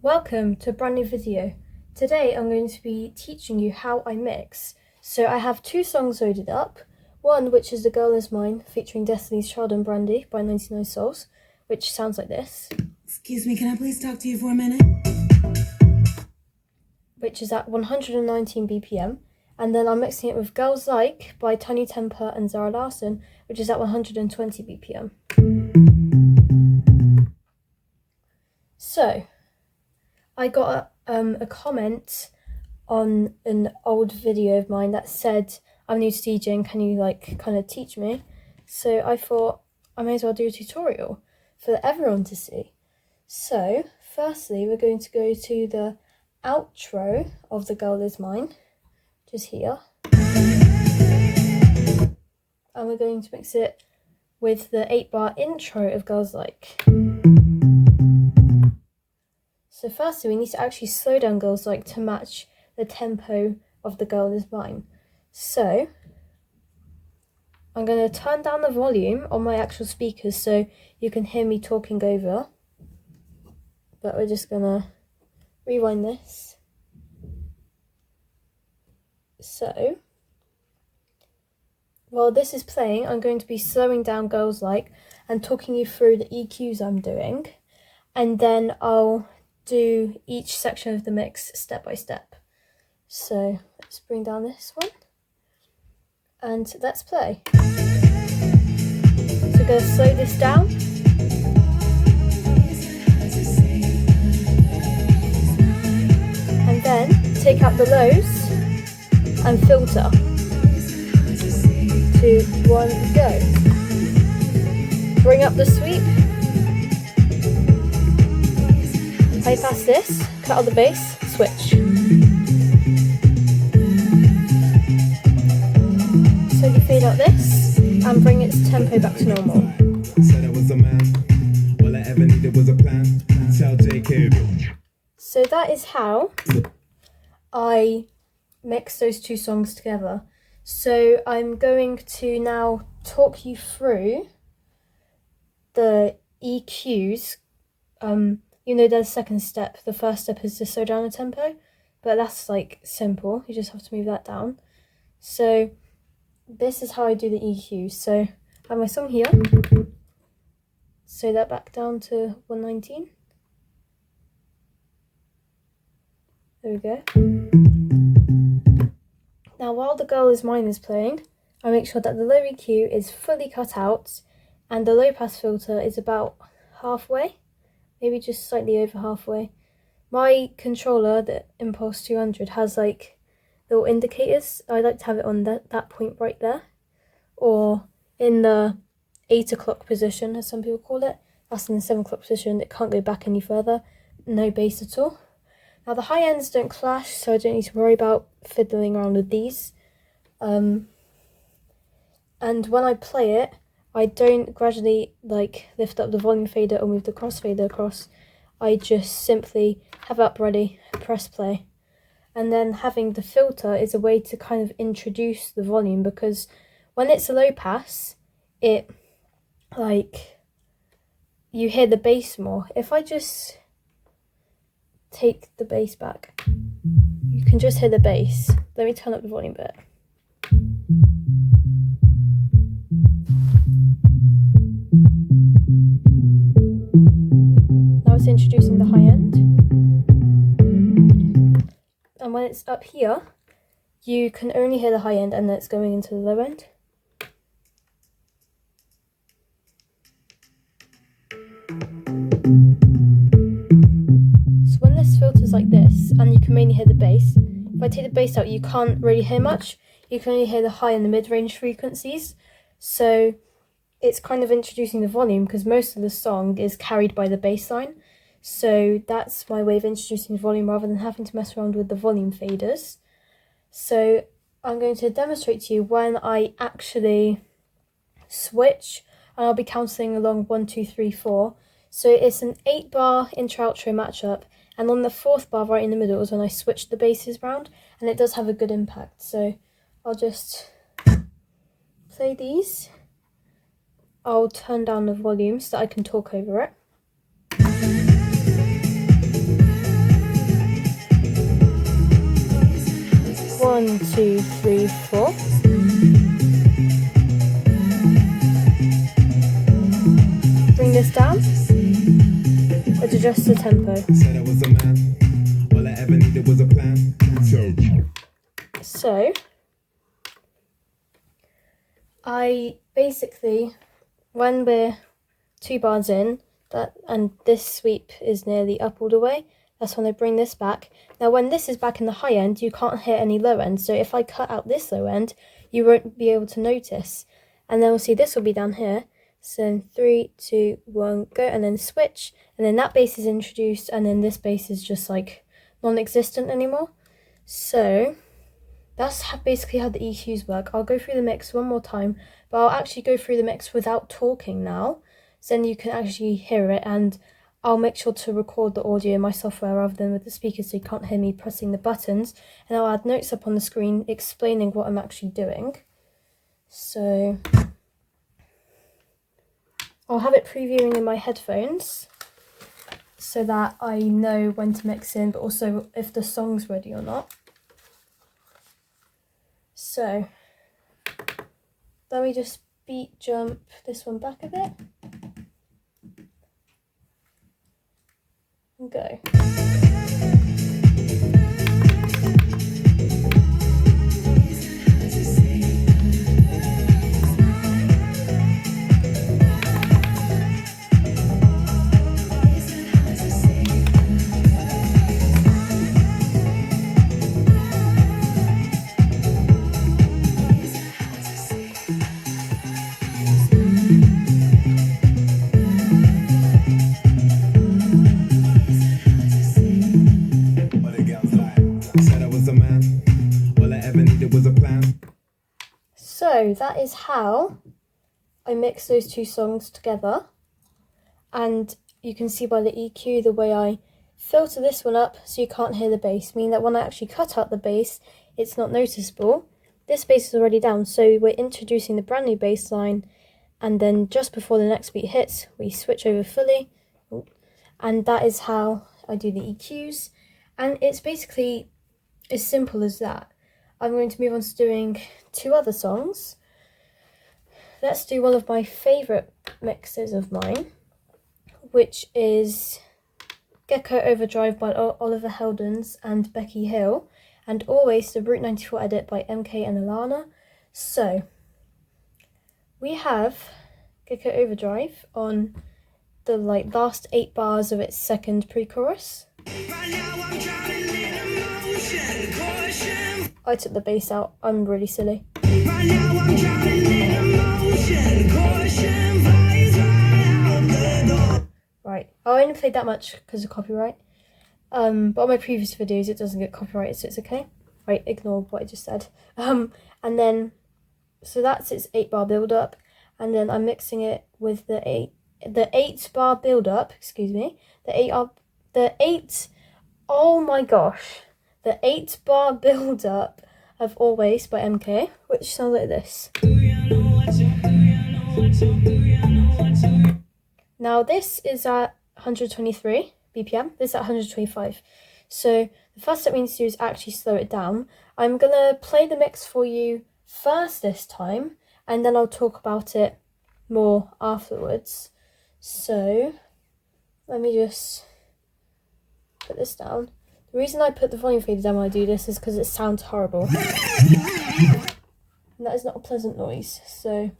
Welcome to a brand new video. Today I'm going to be teaching you how I mix. So I have two songs loaded up. One which is The Girl Is Mine featuring Destiny's Child and Brandy by 99 Souls, which sounds like this. Excuse me, can I please talk to you for a minute? Which is at 119 BPM. And then I'm mixing it with Girls Like by Tiny Temper and Zara Larsson, which is at 120 BPM. So, I got a comment on an old video of mine that said, I'm new to DJing, can you kind of teach me? So I thought I may as well do a tutorial for everyone to see. So, firstly, we're going to go to the outro of The Girl Is Mine, which is here. And we're going to mix it with the 8-bar intro of Girls Like. So firstly, we need to actually slow down Girls Like to match the tempo of The Girl Is Mine. So, I'm going to turn down the volume on my actual speakers so you can hear me talking over. But we're just going to rewind this. So, while this is playing, I'm going to be slowing down Girls Like and talking you through the EQs I'm doing. And then I'll do each section of the mix step by step. So let's bring down this one and let's play. So we're going to slow this down. And then take out the lows and filter to 1 go. Bring up the sweep. Play past this, cut out the bass, switch. Slowly fade out this and bring its tempo back to normal. Said I was a man, all I ever needed was a plan. Tell JK. So that is how I mix those two songs together. So I'm going to now talk you through the EQs. You know, there's a second step. The first step is to slow down the tempo, but that's simple. You just have to move that down. So this is how I do the EQs. So I have my song here. Slow that back down to 119. There we go. Now while The Girl Is Mine is playing, I make sure that the low EQ is fully cut out and the low pass filter is about halfway. Maybe just slightly over halfway. My controller, the Impulse 200, has little indicators. I like to have it on that point right there. Or in the 8 o'clock position, as some people call it. That's in the 7 o'clock position. It can't go back any further. No bass at all. Now the high ends don't clash, so I don't need to worry about fiddling around with these. And when I play it, I don't gradually lift up the volume fader or move the crossfader across. I just simply have it up ready, press play. And then having the filter is a way to kind of introduce the volume, because when it's a low pass, it you hear the bass more. If I just take the bass back, you can just hear the bass. Let me turn up the volume a bit. Introducing the high end, and when it's up here you can only hear the high end and then it's going into the low end. So when this filters like this and you can mainly hear the bass, if I take the bass out you can't really hear much. You can only hear the high and the mid-range frequencies, so it's kind of introducing the volume because most of the song is carried by the bass line. So that's my way of introducing the volume rather than having to mess around with the volume faders. So I'm going to demonstrate to you when I actually switch, and I'll be counting along 1, 2, 3, 4. So it's an 8-bar intro-outro matchup, and on the 4th bar right in the middle is when I switch the basses round, and it does have a good impact. So I'll just play these. I'll turn down the volume so that I can talk over it. 1, 2, 3, 4. Bring this down. Adjust the tempo. Said I was a man. All I ever needed was a plan. So, I basically, when we're 2 bars in, and this sweep is nearly up all the way, that's when I bring this back. Now when this is back in the high end, you can't hear any low end, so if I cut out this low end, you won't be able to notice. And then we'll see this will be down here. So 3, 2, 1, go, and then switch, and then that bass is introduced, and then this bass is just like non-existent anymore. So that's basically how the EQs work. I'll go through the mix one more time, but I'll actually go through the mix without talking now, so then you can actually hear it, and I'll make sure to record the audio in my software rather than with the speaker so you can't hear me pressing the buttons, and I'll add notes up on the screen explaining what I'm actually doing. So I'll have it previewing in my headphones so that I know when to mix in, but also if the song's ready or not. So let me just beat jump this one back a bit and go. So that is how I mix those 2 songs together, and you can see by the EQ the way I filter this one up so you can't hear the bass, meaning that when I actually cut out the bass it's not noticeable. This bass is already down, so we're introducing the brand new bass line, and then just before the next beat hits we switch over fully, and that is how I do the EQs, and it's basically as simple as that. I'm going to move on to doing 2 other songs. Let's do one of my favourite mixes of mine, which is Gecko Overdrive by Oliver Heldens and Becky Hill, and Always, the Route 94 edit by MK and Alana. So we have Gecko Overdrive on the last 8 bars of its second pre-chorus. I took the bass out, I'm really silly. Right, I only played that much because of copyright. But on my previous videos it doesn't get copyrighted, so it's okay. Right, ignore what I just said. And then, so that's its 8 bar build up, and then I'm mixing it with the 8 bar build up, excuse me, the 8 bar build up of Always by MK, which sounds like this. Now this is at 123 BPM, this is at 125. So the first step we need to do is actually slow it down. I'm gonna play the mix for you first this time, and then I'll talk about it more afterwards. So let me just put this down. The reason I put the volume fader down when I do this is because it sounds horrible. And that is not a pleasant noise, so...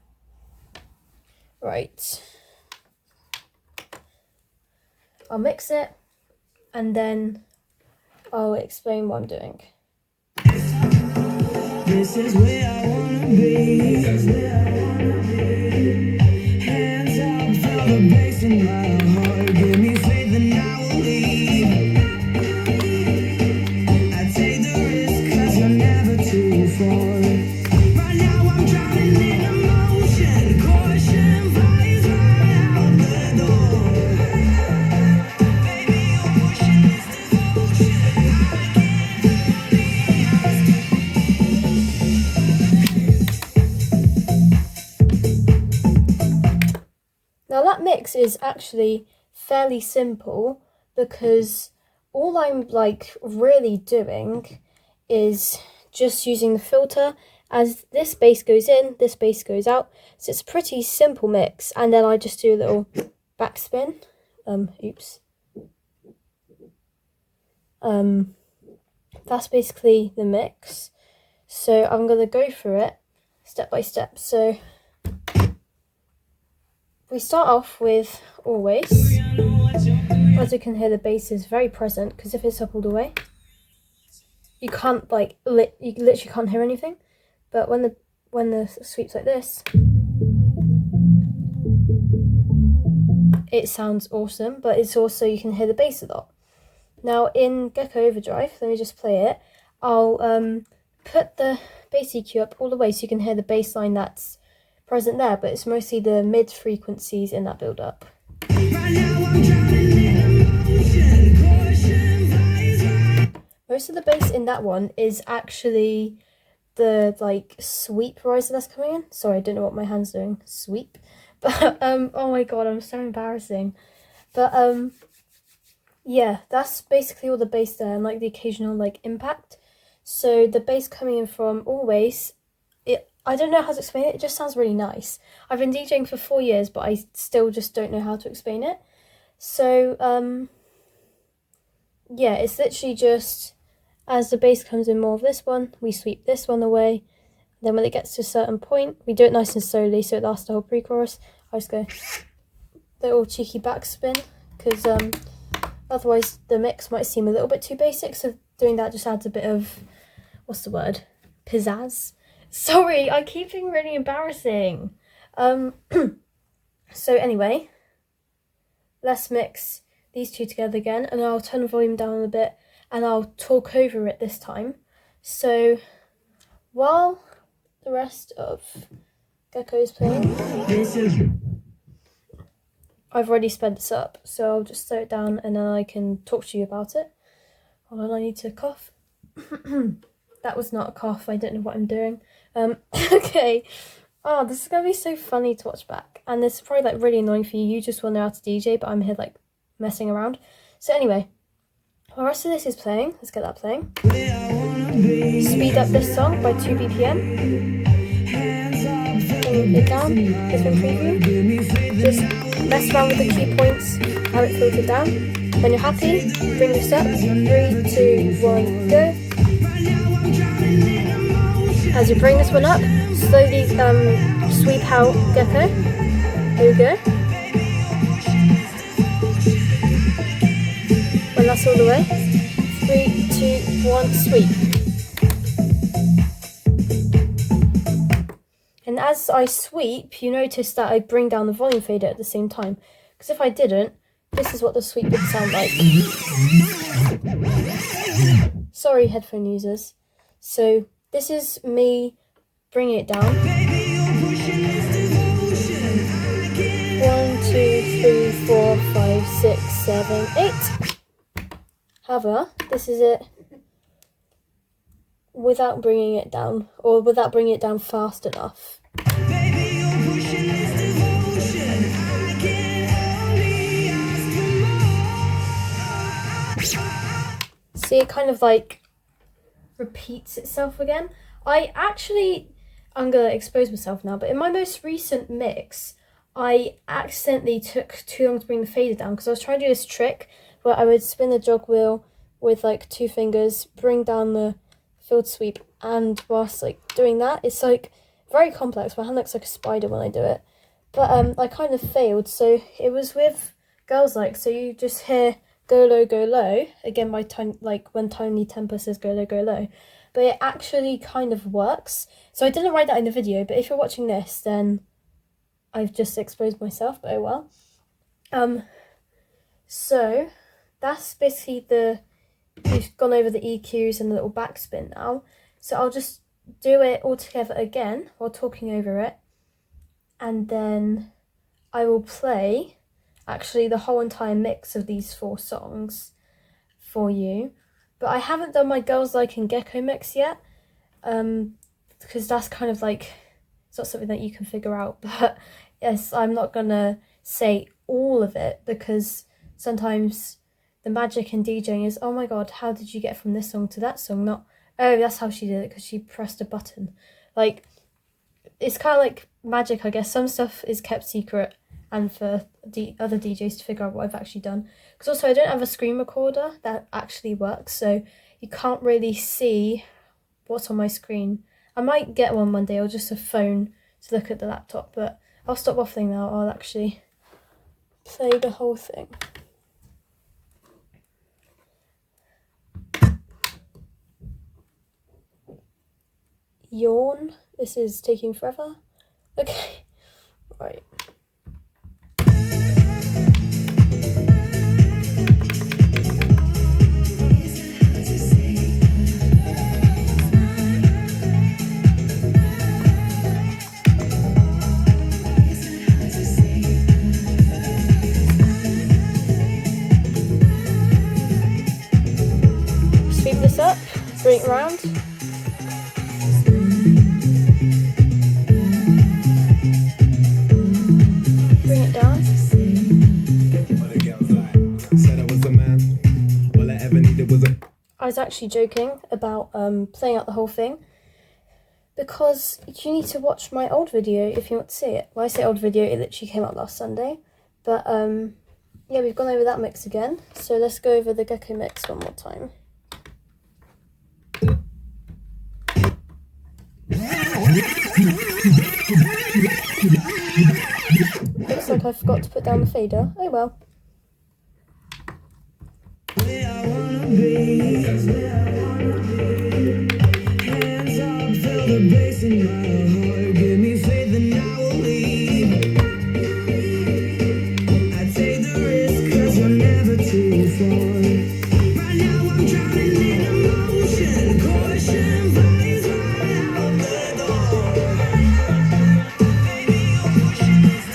Right. I'll mix it, and then I'll explain what I'm doing. This is where I wanna be. Hands up, feel the bass in my heart. Give me faith and I will leave. I take the risk 'cause you're never too far. Right now I'm drowning in emotion. Caution flies right out the door. Baby, you're pushing this devotion. I can't Now that mix is actually fairly simple, because all I'm like really doing is just using the filter. As this bass goes in, this bass goes out. So it's a pretty simple mix. And then I just do a little backspin. Oops. That's basically the mix. So I'm going to go through it step by step. So we start off with Always. As you can hear, the bass is very present, because if it's up all the way, you can't you literally can't hear anything. But when the sweep's like this, it sounds awesome. But it's also, you can hear the bass a lot. Now in Gecko Overdrive, let me just play it. I'll put the bass EQ up all the way so you can hear the bass line that's present there, but it's mostly the mid frequencies in that build up. Most of the bass in that one is actually the sweep riser that's coming in. Sorry, I don't know what my hand's doing. Sweep. But oh my god, I'm so embarrassing. But yeah, that's basically all the bass there, and the occasional impact. So the bass coming in from Always, I don't know how to explain it. It just sounds really nice. I've been DJing for 4 years, but I still just don't know how to explain it. So yeah, it's literally just, as the bass comes in more of this one, we sweep this one away. Then when it gets to a certain point, we do it nice and slowly so it lasts the whole pre-chorus. I just go little cheeky backspin, because otherwise the mix might seem a little bit too basic. So doing that just adds a bit of, what's the word? Pizzazz. Sorry, I keep being really embarrassing. So anyway, let's mix these two together again, and I'll turn the volume down a bit, and I'll talk over it this time. So while the rest of Gecko is playing, I've already sped this up, so I'll just slow it down and then I can talk to you about it. Hold on, I need to cough. That was not a cough, I don't know what I'm doing. Okay. Oh, this is going to be so funny to watch back. And this is probably really annoying for you. You just want to know how to DJ, but I'm here messing around. So anyway, the rest of this is playing. Let's get that playing. Speed up this song by 2 BPM. Bring it down. This one preview. Just mess around with the key points, have it filtered down. When you're happy, bring this up. 3, 2, 1, go. As you bring this one up, slowly sweep out Gecko. Here we go. When that's all the way, 3, 2, 1, sweep. And as I sweep, you notice that I bring down the volume fader at the same time. Because if I didn't, this is what the sweep would sound like. Sorry, headphone users. So this is me bringing it down. 1, 2, 3, 4, 5, 6, 7, 8. However, this is it without bringing it down, or without bringing it down fast enough. See, it kind of repeats itself again. I'm gonna expose myself now, but in my most recent mix, I accidentally took too long to bring the fader down, because I was trying to do this trick where I would spin the jog wheel with 2 fingers, bring down the field sweep, and whilst doing that, it's very complex. My hand looks like a spider when I do it, but I kind of failed. So it was with Girls Like, so you just hear go low again by when Tiny Temper says go low, but it actually kind of works. So I didn't write that in the video, but if you're watching this, then I've just exposed myself, but oh well. So that's basically we've gone over the EQs and the little backspin now. So I'll just do it all together again while talking over it, and then I will play actually the whole entire mix of these 4 songs for you. But I haven't done my Girls Like and Gecko mix yet, because that's kind of it's not something that you can figure out. But yes, I'm not gonna say all of it, because sometimes the magic in DJing is, oh my god, how did you get from this song to that song? Not Oh, that's how she did it, because she pressed a button. Like, it's kind of like magic, I guess. Some stuff is kept secret and for the other DJs to figure out what I've actually done. Because also I don't have a screen recorder that actually works, so you can't really see what's on my screen. I might get one day, or just a phone to look at the laptop, but I'll stop waffling now. I'll actually play the whole thing. Yawn. This is taking forever. Okay, right. Speed this up, bring it around. Bring it down. I was actually joking about playing out the whole thing, because you need to watch my old video if you want to see it. When I say old video, it literally came out last Sunday. But yeah, we've gone over that mix again. So let's go over the Gecko mix one more time. Looks like I forgot to put down the fader. Oh well. Hands up, feel the bass in my heart. Give me faith and I will leave. I take the risk, 'cause we're never too far. Right now I'm drowning in emotion. Caution flies right out the door. Baby, you're pushing this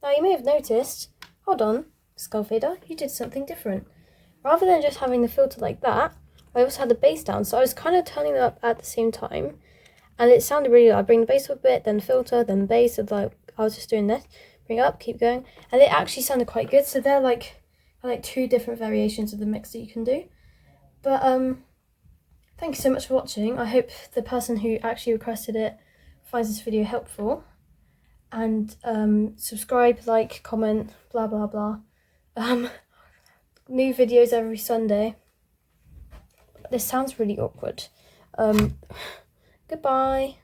Now you may have noticed, hold on, Skullfader, you did something different. Rather than just having the filter like that, I also had the bass down, so I was kind of turning them up at the same time, and it sounded really good. I bring the bass up a bit, then the filter, then the bass, so like I was just doing this, bring it up, keep going, and it actually sounded quite good. So they're like two different variations of the mix that you can do. But thank you so much for watching. I hope the person who actually requested it finds this video helpful. And subscribe, like, comment, blah blah blah. New videos every Sunday. This sounds really awkward. Goodbye.